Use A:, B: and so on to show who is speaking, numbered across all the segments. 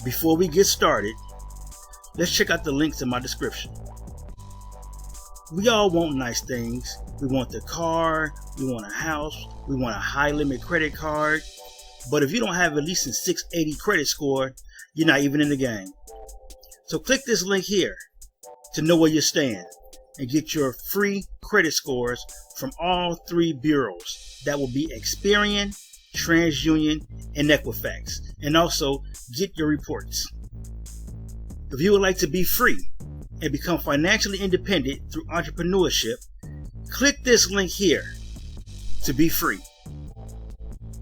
A: before we get started, let's check out the links in my description. We all want nice things. We want the car, we want a house, we want a high limit credit card. But if you don't have at least a 680 credit score, you're not even in the game. So click this link here to know where you stand and get your free credit scores from all three bureaus. That will be Experian, TransUnion, and Equifax. And also get your reports. If you would like to be free and become financially independent through entrepreneurship, click this link here to be free.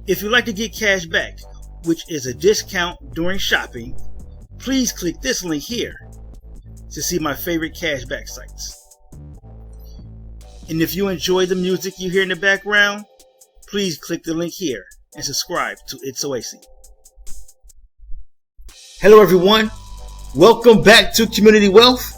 A: If you'd like to get cash back, which is a discount during shopping, please click this link here to see my favorite cashback sites. And if you enjoy the music you hear in the background, please click the link here and subscribe to It's Oasis. Hello everyone, welcome back to Community Wealth.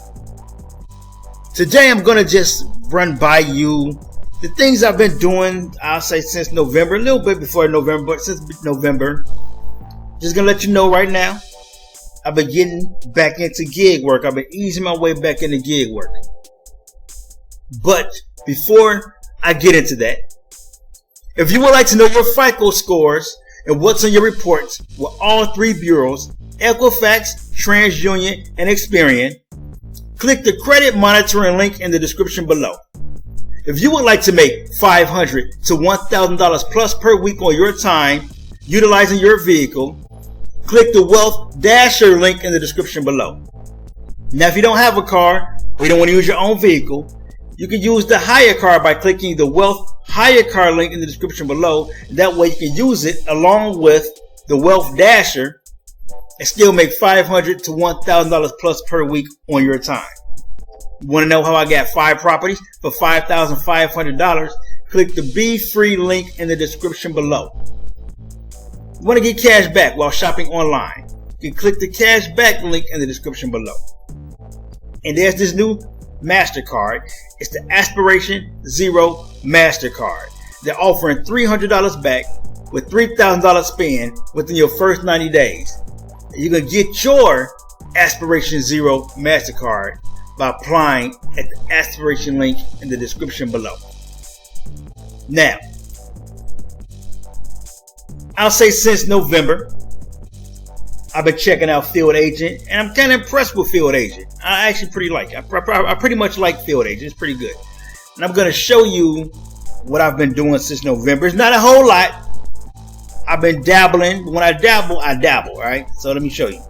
A: Today I'm going to just run by you the things I've been doing, I'll say since November, a little bit before November, but since November. Just going to let you know right now, I've been getting back into gig work. I've been easing my way back into gig work. But before I get into that, if you would like to know your FICO scores and what's on your reports with all three bureaus, Equifax, TransUnion, and Experian, click the credit monitoring link in the description below. If you would like to make $500 to $1,000 plus per week on your time utilizing your vehicle, click the Wealth Dasher link in the description below. Now, if you don't have a car or you don't want to use your own vehicle, you can use the HyreCar by clicking the Wealth HyreCar link in the description below. That way you can use it along with the Wealth Dasher and still make $500 to $1,000 plus per week on your time. You want to know how I got 5 properties for $5,500? Click the Be Free link in the description below. You want to get cash back while shopping online? You can click the cash back link in the description below. And there's this new MasterCard. It's the Aspiration Zero MasterCard. They're offering $300 back with $3,000 spend within your first 90 days. You can get your Aspiration Zero MasterCard by applying at the Aspiration link in the description below. Now, I'll say since November, I've been checking out Field Agent, and I'm kind of impressed with Field Agent. I actually pretty like it. I pretty much like Field Agent. It's pretty good. And I'm going to show you what I've been doing since November. It's not a whole lot. I've been dabbling. But when I dabble, all right? So let me show you.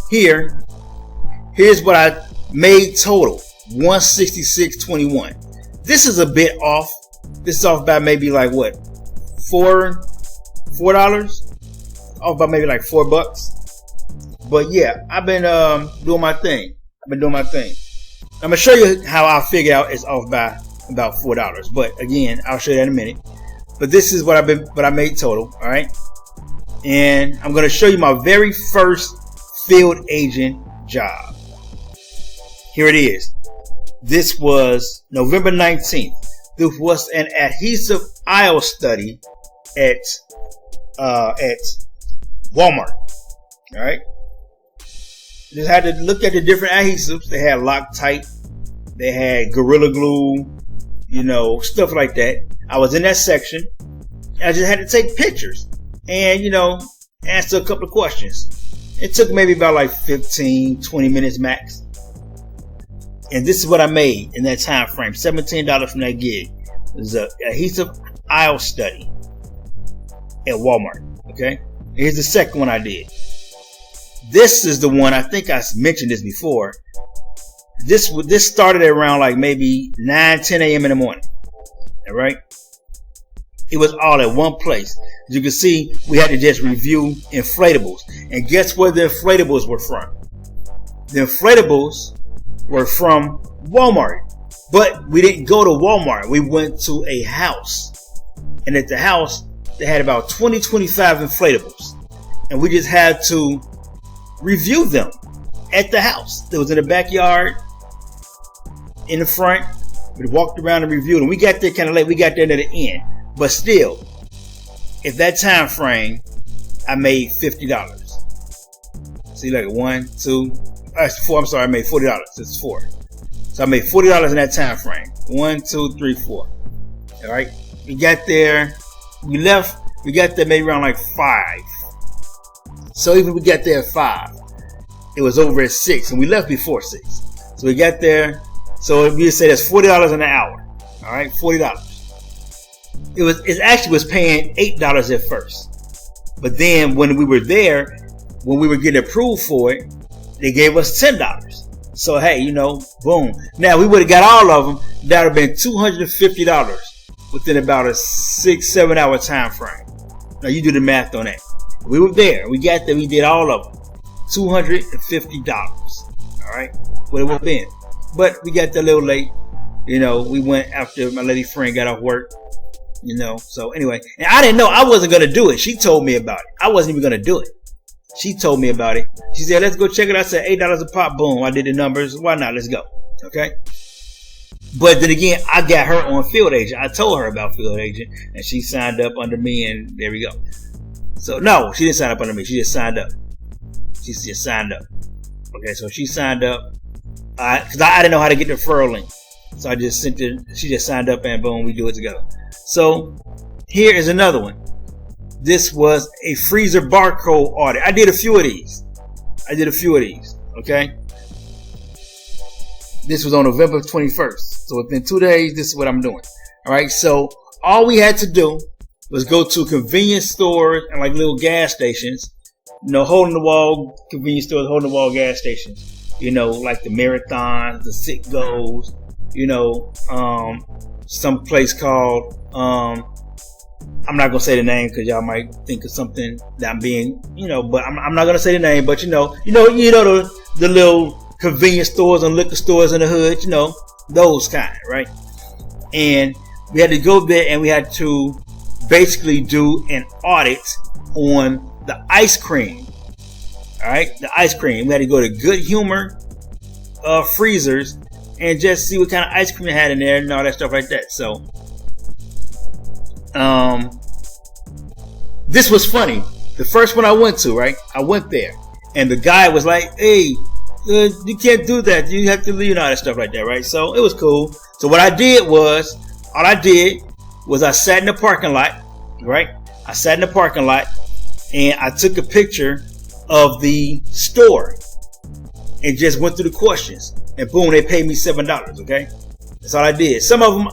A: Here's what I made total, $166.21. This is a bit off. This is off by maybe like what, $4? Off by maybe like $4. But yeah, I've been doing my thing. I'm gonna show you how I figure out it's off by about $4. But again, I'll show you that in a minute. But this is what I made total. All right, and I'm gonna show you my very first field agent job. Here it is. This was November 19th. This was an adhesive aisle study at Walmart. All right. Just had to look at the different adhesives. They had Loctite. They had Gorilla Glue. You know, stuff like that. I was in that section. I just had to take pictures and, you know, answer a couple of questions. It took maybe about like 15, 20 minutes max. And this is what I made in that time frame. $17 from that gig. It was an adhesive aisle study at Walmart. Okay. Here's the second one I did. This is the one, I think I mentioned this before. This started around like maybe 9, 10 a.m. in the morning. All right. It was all at one place. As you can see, we had to just review inflatables. And guess where the inflatables were from? The inflatables were from Walmart. But we didn't go to Walmart. We went to a house. And at the house, they had about 20, 25 inflatables. And we just had to review them at the house. It was in the backyard, in the front. We walked around and reviewed them. We got there kind of late. We got there near the end. But still, at that time frame, I made $50. See, like 1, 2, that's 4. I'm sorry, I made $40. It's 4. So I made $40 in that time frame. 1, 2, 3, 4. All right. We got there. We left. We got there maybe around like 5. So even we got there at 5, it was over at 6, and we left before 6. So we got there. So we say that's $40 an hour. All right, $40. It actually was paying $8 at first, but then when we were there, when we were getting approved for it, they gave us $10. So hey, you know, boom. Now we would have got all of them. That would have been $250 within about a 6-7 hour time frame. Now you do the math on that. We were there. We got there. We did all of them. $250. All right, what it would have been. But we got there a little late. You know, we went after my lady friend got off work. You know, so anyway, and I didn't know I wasn't going to do it. She told me about it. I wasn't even going to do it. She told me about it. She said, let's go check it. I said, $8 a pop. Boom. I did the numbers. Why not? Let's go. Okay. But then again, I got her on Field Agent. I told her about Field Agent, and she signed up under me, and there we go. So no, she didn't sign up under me. She just signed up. She just signed up. Okay. So she signed up. Cause I didn't know how to get the referral link. So I just sent it. She just signed up, and boom, we do it together. So here is another one. This was a freezer barcode audit. I did a few of these. Okay. This was on November 21st. So within 2 days, this is what I'm doing. All right. So all we had to do was go to convenience stores and like little gas stations, you know, hole in the wall convenience stores, hole in the wall gas stations, you know, like the Marathons, the Citgos, you know, some place called, I'm not gonna say the name because y'all might think of something that I'm being, you know, but I'm not gonna say the name, but you know the little convenience stores and liquor stores in the hood, you know, those kind, right? And we had to go there and we had to basically do an audit on the ice cream. All right, the ice cream. We had to go to Good Humor freezers and just see what kind of ice cream they had in there and all that stuff like that. So, this was funny. The first one I went to, right? I went there, and the guy was like, "Hey, you can't do that. You have to leave," and all that stuff like that, right? So it was cool. So what I did was, I sat in the parking lot, right? I sat in the parking lot, and I took a picture of the store, and just went through the questions. And boom, they paid me $7. Okay, that's all I did. Some of them,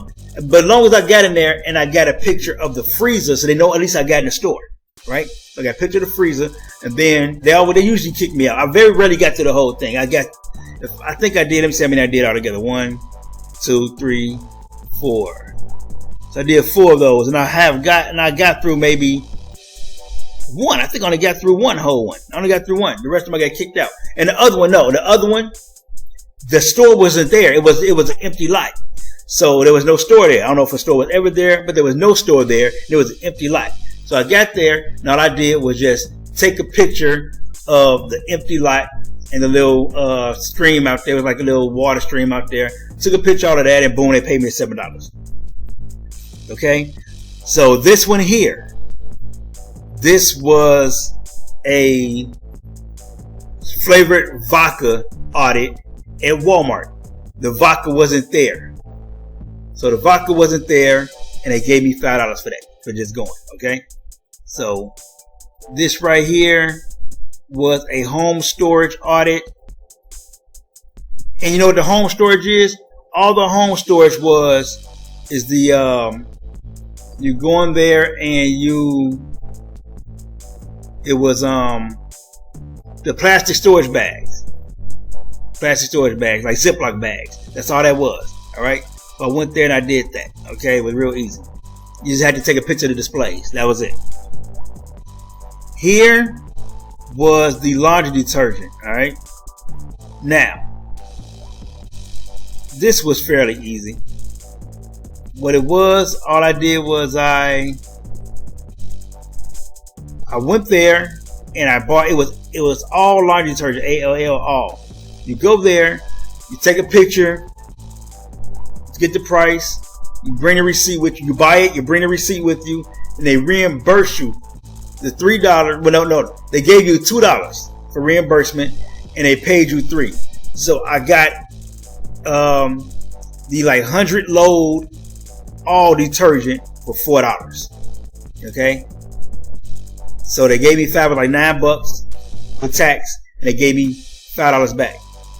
A: but as long as I got in there and I got a picture of the freezer, so they know at least I got in the store, right? So I got a picture of the freezer, and then they usually kick me out. I very rarely got to the whole thing. I think I did. Let me see how many I did altogether. 1, 2, 3, 4. So I did 4 of those, and I got through maybe 1. I think I only got through one whole one. I only got through 1. The rest of them I got kicked out. And the other one, no, the store wasn't there. It was an empty lot. So there was no store there. I don't know if a store was ever there, but there was no store there. There was an empty lot. So I got there, and all I did was just take a picture of the empty lot and the little stream out there. It was like a little water stream out there. Took a picture of all of that, and boom, they paid me $7. Okay? So this one here, this was a flavored vodka audit at Walmart. The vodka wasn't there. So the vodka wasn't there, and they gave me $5 for that, for just going. Okay? So this right here was a home storage audit. And you know what the home storage is? All the home storage is the you go in there and it was the plastic storage bags. Plastic storage bags, like Ziploc bags. That's all that was. Alright? So I went there and I did that. Okay? It was real easy. You just had to take a picture of the displays. That was it. Here was the laundry detergent. Alright? Now, this was fairly easy. What it was, all I did was I went there and I bought, it was all laundry detergent, ALL, all. You go there, you take a picture, get the price, you bring the receipt with you, you buy it, you bring the receipt with you, and they reimburse you the $3. Well, no, they gave you $2 for reimbursement, and they paid you 3. So I got the like 100 load all detergent for $4. Okay, so they gave me like $9 with tax, and they gave me $5 back.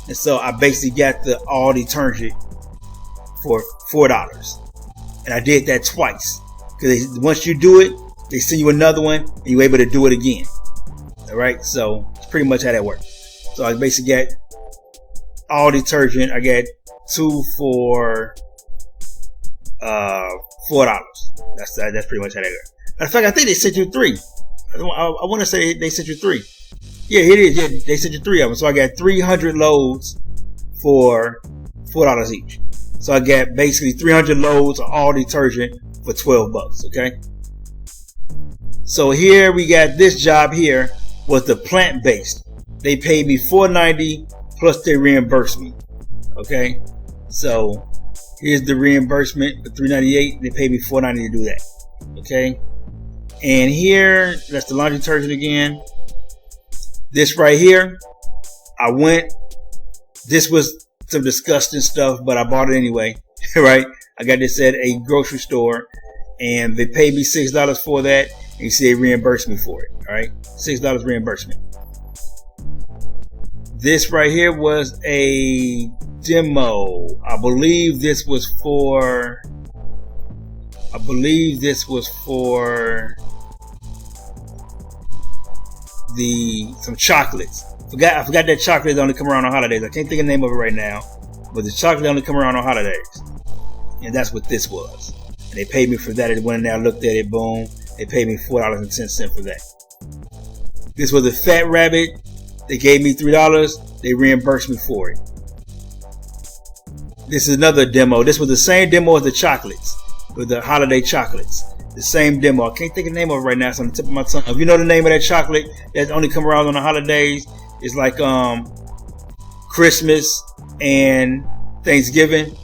A: And so I basically got the all detergent for $4, and I did that twice, because once you do it, they send you another one, and you're able to do it again. All right, so it's pretty much how that works. So I basically got all detergent. I got 2 for $4. That's pretty much how that goes. In fact, I think they sent you 3. I want to say they sent you 3. Yeah, it is. Yeah, they sent you 3 of them. So I got 300 loads for $4 each. So I got basically 300 loads of all detergent for $12. Okay. So here we got this job here was the plant-based. They paid me $4.90 plus they reimbursed me. Okay. So here's the reimbursement for $3.98. They paid me $4.90 to do that. Okay. And here, that's the laundry detergent again. This right here, I went. This was some disgusting stuff, but I bought it anyway. Right? I got this at a grocery store, and they paid me $6 for that. And you see, they reimbursed me for it. All right, $6 reimbursement. This right here was a demo. I believe this was for some chocolates. I forgot that chocolate only come around on holidays. I can't think of the name of it right now, but the chocolate only come around on holidays, and that's what this was. And they paid me for that. I went in there, I looked at it, boom. They paid me $4.10 for that. This was a fat rabbit. They gave me $3. They reimbursed me for it. This is another demo. This was the same demo as the chocolates, with the holiday chocolates. The same demo. I can't think of the name of it right now. It's on the tip of my tongue. If you know the name of that chocolate that only come around on the holidays, it's like Christmas and Thanksgiving.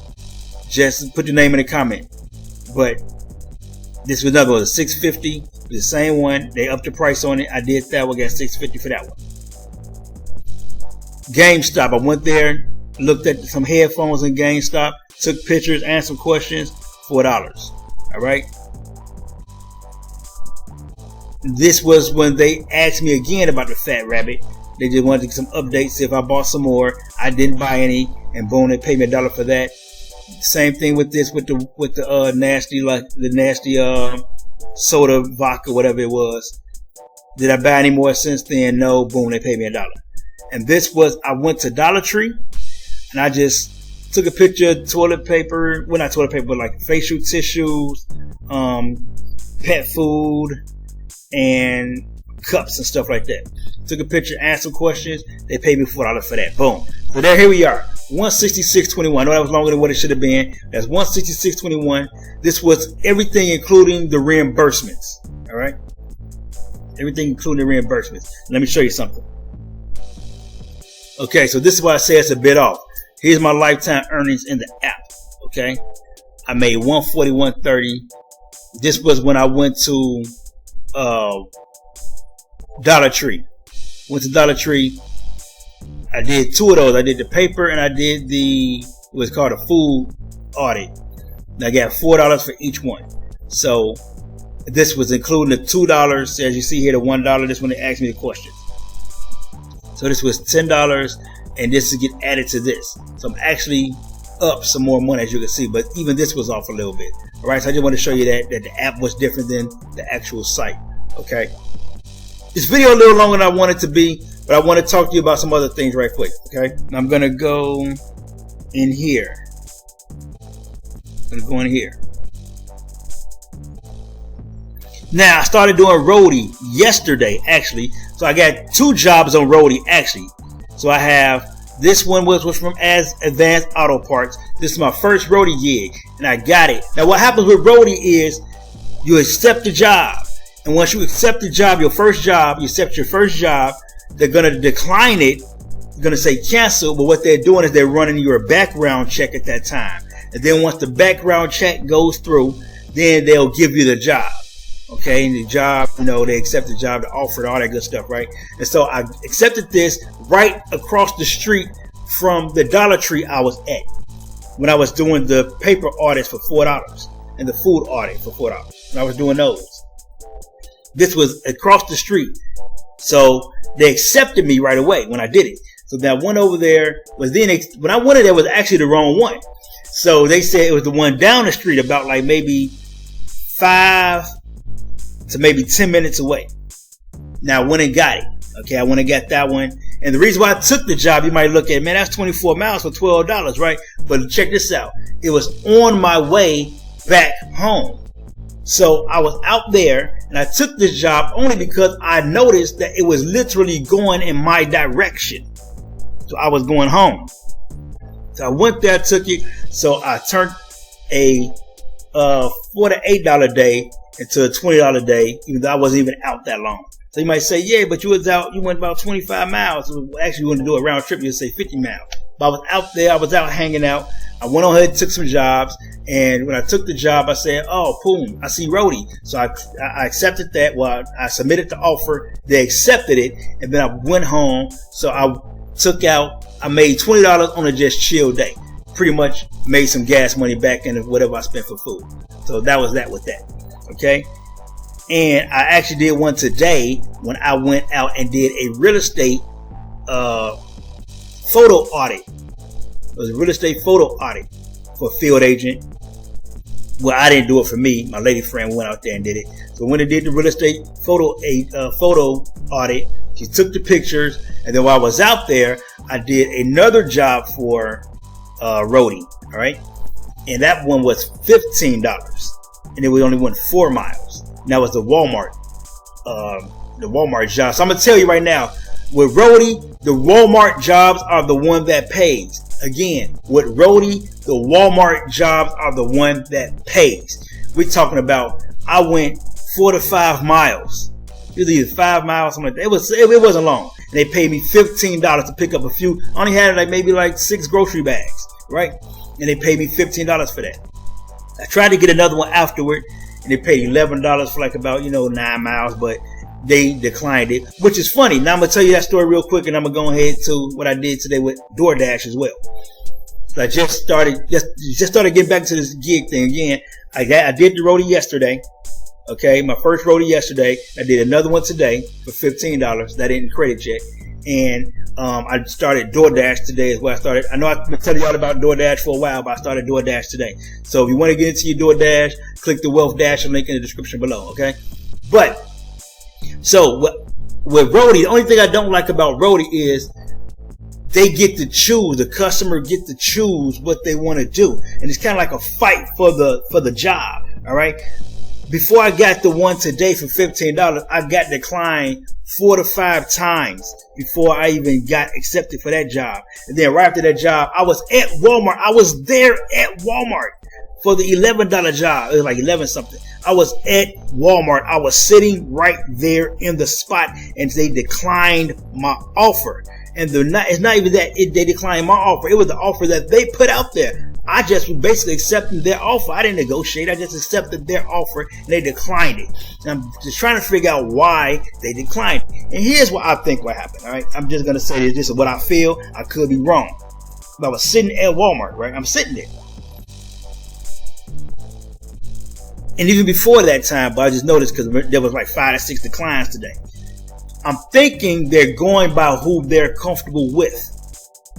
A: Just put your name in the comment. But this was another one, $6.50. The same one. They upped the price on it. I did that one. Got $6.50 for that one. GameStop. I went there, looked at some headphones in GameStop, took pictures, answered questions. $4. All right. This was when they asked me again about the fat rabbit. They just wanted to get some updates. If I bought some more, I didn't buy any, and boom, they paid me $1 for that. Same thing with this, with the nasty soda vodka, whatever it was. Did I buy any more since then? No. Boom, they paid me $1. And this was, I went to Dollar Tree, and I just took a picture of toilet paper. Well, not toilet paper, but like facial tissues, pet food, and cups and stuff like that. Took a picture, answered questions. They paid me $4 for that. Boom. So here we are. $166.21. I know that was longer than what it should have been. That's $166.21. This was everything including the reimbursements. All right. Everything including the reimbursements. Let me show you something. Okay, so this is why I say it's a bit off. Here's my lifetime earnings in the app. Okay. I made $141.30. This was when I went to Dollar Tree. Went to Dollar Tree. I did 2 of those. I did the paper and I did what's called a food audit. And I got $4 for each one. So this was including the $2. As you see here, the $1. This when they asked me the questions. So this was $10, and this is get added to this. So I'm actually up some more money, as you can see, but even this was off a little bit. All right, so I just want to show you that the app was different than the actual site. Okay, this video a little longer than I want it to be, but I want to talk to you about some other things right quick. Okay, I'm gonna go in here. I'm gonna go in here. Now I started doing Roadie yesterday, actually. So I got 2 jobs on Roadie, actually. So I have this one was from Advanced Auto Parts. This is my first Roadie gig, and I got it. Now what happens with Roadie is you accept the job, and once you accept the job, you accept your first job, they're gonna decline it. They're gonna say cancel, but what they're doing is they're running your background check at that time, and then once the background check goes through, then they'll give you the job. Okay, and the job You know, they accepted the job, the offer, all that good stuff, right? And so I accepted this right across the street from the Dollar Tree I was at when I was doing the paper audits for $4 and the food audit for $4 when I was doing those. This was across the street. So they accepted me right away when I did it. So that one over there was then, when I went in there was actually the wrong one. So they said it was the one down the street about like maybe 5 to maybe 10 minutes away. Now I went and got it. Okay, I went and got that one. And the reason why I took the job, you might look at, man, that's 24 miles for $12, right? But check this out. It was on my way back home. So I was out there and I took this job only because I noticed that it was literally going in my direction. So I was going home. So I went there, took it. So I turned a $4 to $8 day into a $20 day, even though I wasn't even out that long. So you might say, yeah, but you was out, you went about 25 miles. So actually, you want to do a round trip, you'd say 50 miles. But I was out there, I was out hanging out. I went on ahead and took some jobs. And when I took the job, I said, oh, boom, I see Roadie. So I accepted that. Well, I submitted the offer. They accepted it. And then I went home. So I made $20 on a just chill day. Pretty much made some gas money back in whatever I spent for food. So that was that with that. Okay. And I actually did one today when I went out and did a real estate photo audit. It was a real estate photo audit for a field agent. Well, I didn't do it for me. My lady friend went out there and did it. So when they did the real estate photo audit, she took the pictures. And then while I was out there, I did another job for Roadie. All right. And that one was $15. And it was only went 4 miles. And that was the Walmart job. So I'm going to tell you right now, with Roadie, the Walmart jobs are the one that pays. Again, with Roadie, the Walmart jobs are the one that pays. We're talking about, I went 4 to 5 miles. It was either 5 miles, something like that. It wasn't long. And they paid me $15 to pick up a few. I only had maybe 6 grocery bags, right? And they paid me $15 for that. I tried to get another one afterward, and they paid $11 for about 9 miles, but they declined it, which is funny. Now I'm gonna tell you that story real quick, and I'm gonna go ahead to what I did today with DoorDash as well. So I just started getting back to this gig thing again. I did the Roadie yesterday. Okay, my first Roadie yesterday. I did another one today for $15. That didn't credit yet. And I started DoorDash today as well. I know I've been telling y'all about DoorDash for a while, but I started DoorDash today. So if you want to get into your DoorDash, click the Wealth Dash link in the description below. Okay, but so with Roadie, the only thing I don't like about Roadie is they get to choose. The customer get to choose what they want to do, and it's kind of like a fight for the job. All right. Before I got the one today for $15, I got declined 4 to 5 times before I even got accepted for that job. And then right after that job, I was at Walmart. I was there at Walmart for the $11 job. It was like 11 something. I was at Walmart. I was sitting right there in the spot, and they declined my offer. And it's not even that they declined my offer. It was the offer that they put out there. I just was basically accepting their offer. I didn't negotiate. I just accepted their offer, and they declined it. And I'm just trying to figure out why they declined it. And here's what I think what happened. All right, I'm just gonna say this is what I feel. I could be wrong. But I was sitting at Walmart, right? I'm sitting there. And even before that time, but I just noticed because there was 5 to 6 declines today. I'm thinking they're going by who they're comfortable with.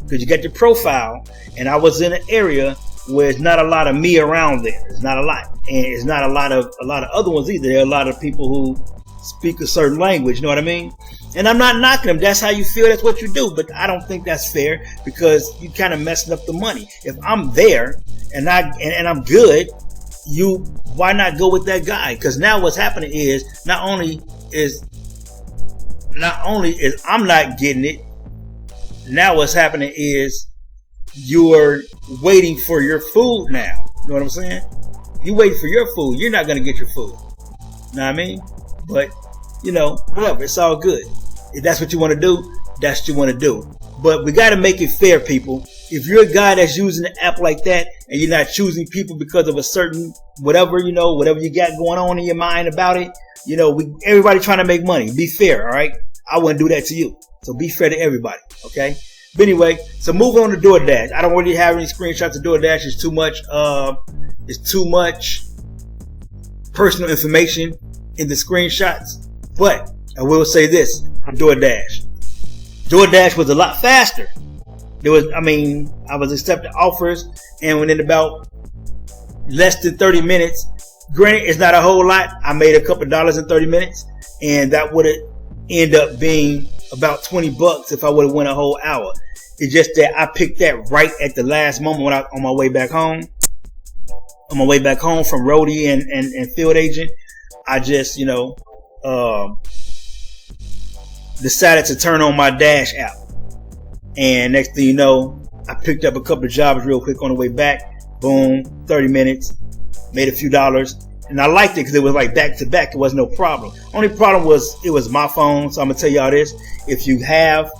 A: Because you got your profile, and I was in an area where it's not a lot of me around there. It's not a lot. And it's not a lot of other ones either. There are a lot of people who speak a certain language, you know what I mean? And I'm not knocking them. That's how you feel, that's what you do. But I don't think that's fair, because you kind of messing up the money. If I'm there and I'm good, why not go with that guy? Because now what's happening is not only is I'm not getting it, now what's happening is you're waiting for your food now. You know what I'm saying? You waiting for your food. You're not going to get your food. You know what I mean? But, whatever. It's all good. If that's what you want to do, that's what you want to do. But we got to make it fair, people. If you're a guy that's using an app like that, and you're not choosing people because of a certain whatever you got going on in your mind about it, You know, everybody trying to make money. Be fair, all right? I wouldn't do that to you. So be fair to everybody, okay? But anyway, so moving on to DoorDash. I don't really have any screenshots of DoorDash. It's too much personal information in the screenshots. But I will say this, DoorDash was a lot faster. I was accepting offers, and within about less than 30 minutes, granted, it's not a whole lot. I made a couple dollars in 30 minutes, and that would have ended up being about $20 if I would have went a whole hour. It's just that I picked that right at the last moment when I on my way back home. On my way back home from Roadie and field agent, I just, decided to turn on my Dash app. And next thing you know, I picked up a couple of jobs real quick on the way back. Boom, 30 minutes, made a few dollars. And I liked it because it was like back to back. It wasn't no problem. Only problem was it was my phone. So I'm going to tell y'all this. If you have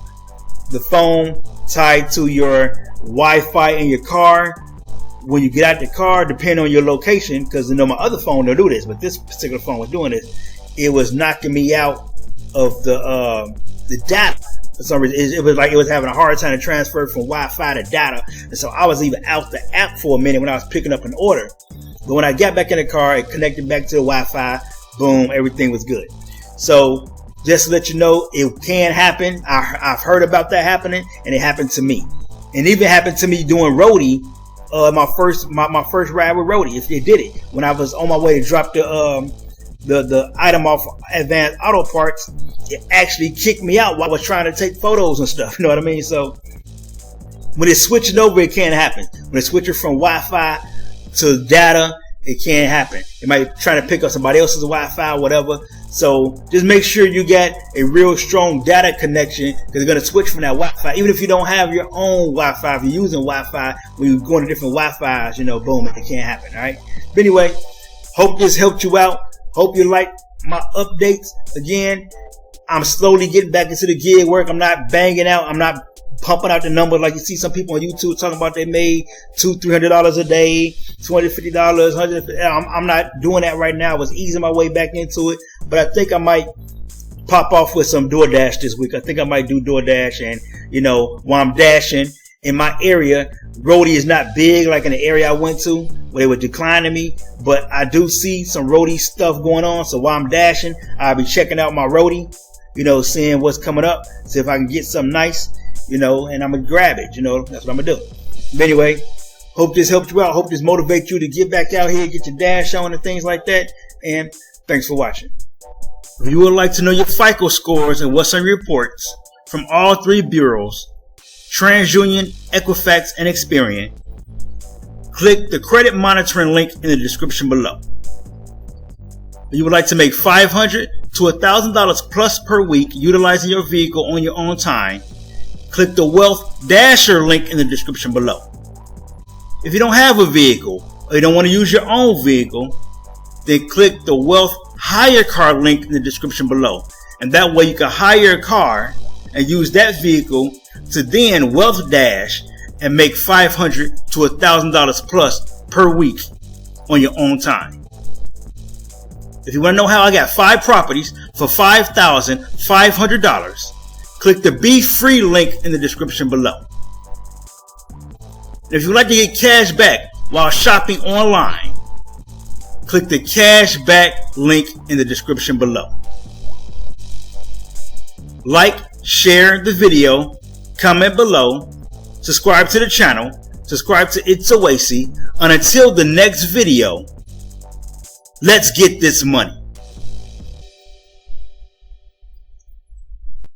A: the phone tied to your Wi-Fi in your car, when you get out the car, depending on your location, because my other phone don't do this, but this particular phone was doing this, it was knocking me out of the data. For some reason, it was like it was having a hard time to transfer from Wi-Fi to data. And so I was even out the app for a minute when I was picking up an order. But when I got back in the car, it connected back to the Wi-Fi. Boom, everything was good. So just to let you know, it can happen. I've heard about that happening, and it happened to me. And it even happened to me doing Roadie. My first ride with Roadie, if it did it when I was on my way to drop the item off Advanced Auto Parts, it actually kicked me out while I was trying to take photos and stuff. You know what I mean? So when it's switching over, it can happen. When it's switching from Wi-Fi to data, it can happen. It might try to pick up somebody else's Wi-Fi or whatever. So just make sure you get a real strong data connection, because you're going to switch from that Wi-Fi. Even if you don't have your own Wi-Fi, if you're using Wi-Fi, when you're going to different Wi-Fis, boom, it can't happen. All right. But anyway, hope this helped you out. Hope you like my updates. Again, I'm slowly getting back into the gig work. I'm not banging out. I'm not pumping out the numbers like you see some people on YouTube talking about they made $200-300 a day, $20-50, $150. I'm not doing that right now. I was easing my way back into it, but I think I might pop off with some DoorDash this week. I think I might do DoorDash, and while I'm dashing in my area, Roadie is not big like in the area I went to where they were declining me, but I do see some Roadie stuff going on. So while I'm dashing, I'll be checking out my Roadie, seeing what's coming up, see if I can get something nice, and I'm gonna grab it. That's what I'm gonna do. But anyway, hope this helped you out. Hope this motivates you to get back out here, get your dash on and things like that. And thanks for watching. If you would like to know your FICO scores and what's on your reports from all three bureaus, TransUnion, Equifax, and Experian, click the credit monitoring link in the description below. If you would like to make $500 to $1,000 plus per week utilizing your vehicle on your own time, click the Wealth Dasher link in the description below. If you don't have a vehicle or you don't want to use your own vehicle, then click the Wealth HyreCar link in the description below. And that way you can hire a car and use that vehicle to then Wealth Dash and make $500 to $1,000 plus per week on your own time. If you want to know how I got 5 properties for $5,500, click the Be Free link in the description below. And if you'd like to get cash back while shopping online, click the cash back link in the description below. Like, share the video, comment below, subscribe to the channel, subscribe to It's Oasis, and until the next video, let's get this money.